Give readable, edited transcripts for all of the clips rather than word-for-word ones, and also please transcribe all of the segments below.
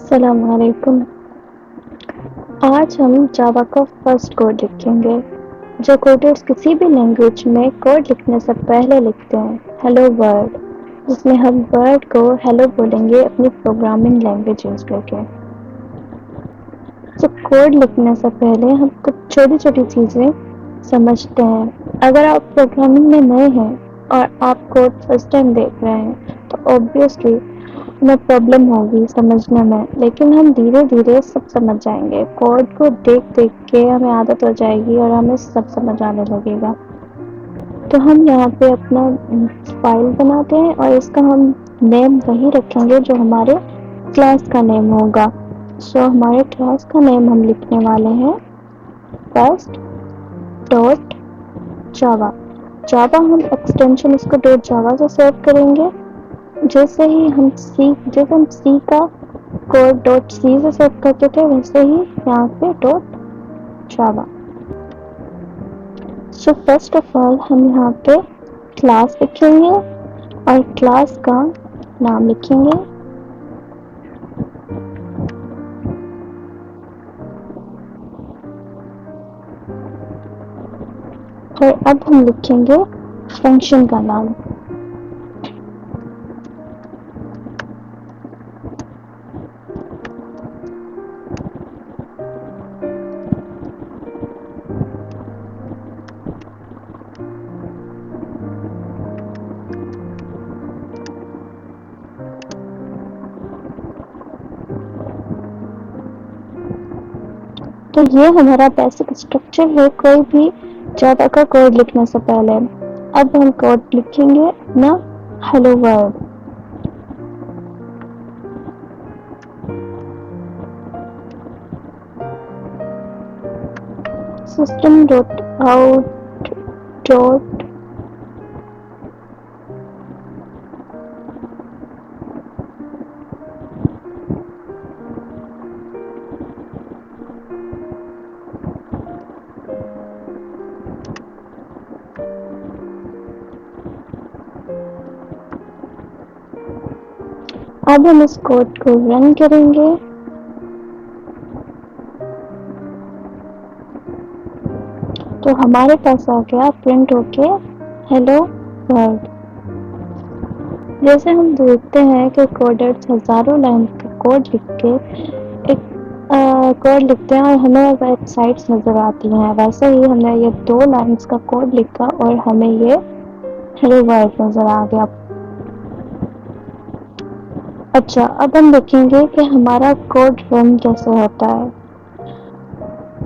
السلام علیکم۔ آج ہم جاوا کا فرسٹ کوڈ لکھیں گے۔ جو کوڈرز کسی بھی لینگویج میں کوڈ لکھنے سے پہلے لکھتے ہیں ہیلو ورلڈ، جس میں ہم ورلڈ کو ہیلو بولیں گے اپنی پروگرامنگ لینگویج یوز کر کے۔ تو کوڈ لکھنے سے پہلے ہم کچھ چھوٹی چھوٹی چیزیں سمجھتے ہیں۔ اگر آپ پروگرامنگ میں نئے ہیں اور آپ کوڈ فرسٹ ٹائم دیکھ رہے ہیں تو اوبویسلی ہمیں پرابلم ہوگی سمجھنے میں، لیکن ہم دھیرے دھیرے سب سمجھ جائیں گے۔ کوڈ کو دیکھ کے ہمیں عادت ہو جائے گی اور ہمیں سب سمجھ آنے لگے گا۔ تو ہم یہاں پہ اپنا فائل بناتے ہیں اور اس کا ہم نیم وہی رکھیں گے جو ہمارے کلاس کا نیم ہوگا۔ سو ہمارے کلاس کا نیم ہم لکھنے والے ہیں فرسٹ ڈاٹ جاوا۔ جاوا ہم ایکسٹینشن اس کو ڈاٹ جاوا سے سیو کریں گے۔ جیسے ہم سی کا کوڈ ڈاٹ سی سے سیو کرتے تھے ویسے ہی یہاں پہ dot Java. So first of all ہم یہاں پہ کلاس لکھیں گے اور کلاس کا نام لکھیں گے۔ اور اب ہم لکھیں گے فنکشن کا نام۔ تو یہ ہمارا بیسک اسٹرکچر ہے کوئی بھی جاوا کا کوڈ لکھنے سے پہلے۔ اب ہم کوڈ لکھیں گے اپنا hello world. System dot out dot اب ہم اس کوڈ کو رن کریں گے۔ تو ہمارے پاس آ گیا پرنٹ ہو کے ہیلو ورلڈ۔ جیسے ہم دیکھتے ہیں کہ کوڈرز ہزاروں لائن کا کوڈ لکھ کے ایک کوڈ لکھتے ہیں اور ہمیں ویب سائٹس نظر آتی ہیں، ویسے ہی ہم نے یہ 2 لائنس کا کوڈ لکھا اور ہمیں یہ ہیلو ورلڈ نظر آ گیا۔ اچھا، اب ہم دیکھیں گے کہ ہمارا کوڈ رن کیسے ہوتا ہے۔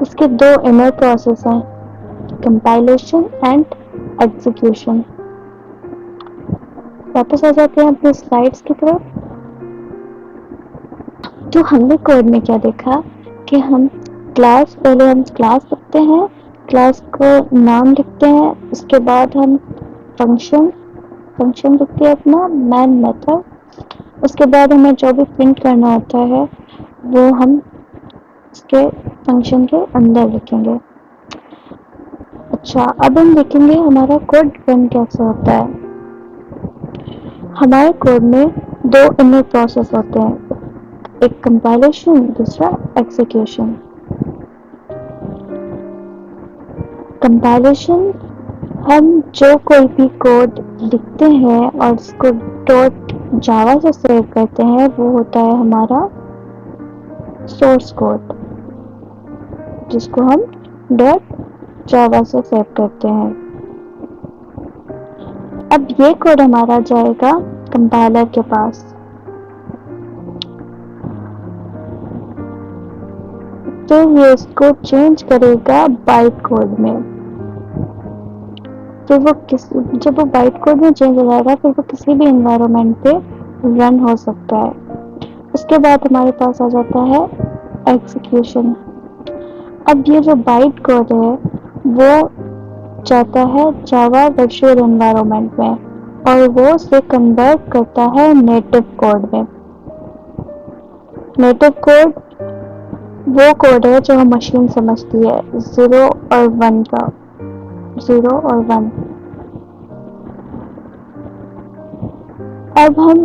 اس کے 2 انر پروسیس ہیں، کمپائلیشن اینڈ ایگزیکیوشن۔ واپس آ جاتے ہیں اپنی سلائڈس کی طرف۔ تو ہم نے کوڈ میں کیا دیکھا کہ پہلے ہم کلاس لکھتے ہیں، کلاس کو نام لکھتے ہیں، اس کے بعد ہم فنکشن لکھتے ہیں اپنا مین میتھڈ، اس کے بعد ہمیں جو بھی پرنٹ کرنا ہوتا ہے وہ ہم اس کے فنکشن کے اندر لکھیں گے۔ اچھا، اب ہم دیکھیں گے ہمارا کوڈ رن کیسے ہوتا ہے۔ ہمارے کوڈ میں 2 انر پروسیس ہوتے ہیں، ایک کمپائلیشن، دوسرا ایگزیکیوشن۔ کمپائلیشن ہم جو کوئی بھی کوڈ لکھتے ہیں اور اس کو ڈاٹ جاوا سے سیو کرتے ہیں وہ ہوتا ہے ہمارا سورس کوڈ، جس کو ہم ڈاٹ جاوا سے سیو کرتے ہیں۔ اب یہ کوڈ ہمارا جائے گا کمپائلر کے پاس۔ تو یہ اس کو چینج کرے گا بائٹ کوڈ میں۔ تو جب وہ بائٹ کوڈ میں چینج ہو جائے گا پھر وہ کسی بھی انوائرمنٹ پہ رن ہو سکتا ہے۔ اس کے بعد ہمارے پاس آ جاتا ہے ایگزیکیوشن۔ اب یہ جو بائٹ کوڈ ہے وہ جاتا ہے جاوا ورچوئل انوائرمنٹ میں اور وہ اسے کنورٹ کرتا ہے نیٹو کوڈ میں۔ نیٹو کوڈ وہ کوڈ ہے جو مشین سمجھتی ہے، 0 اور 1 کا، 0 اور 1۔ اب ہم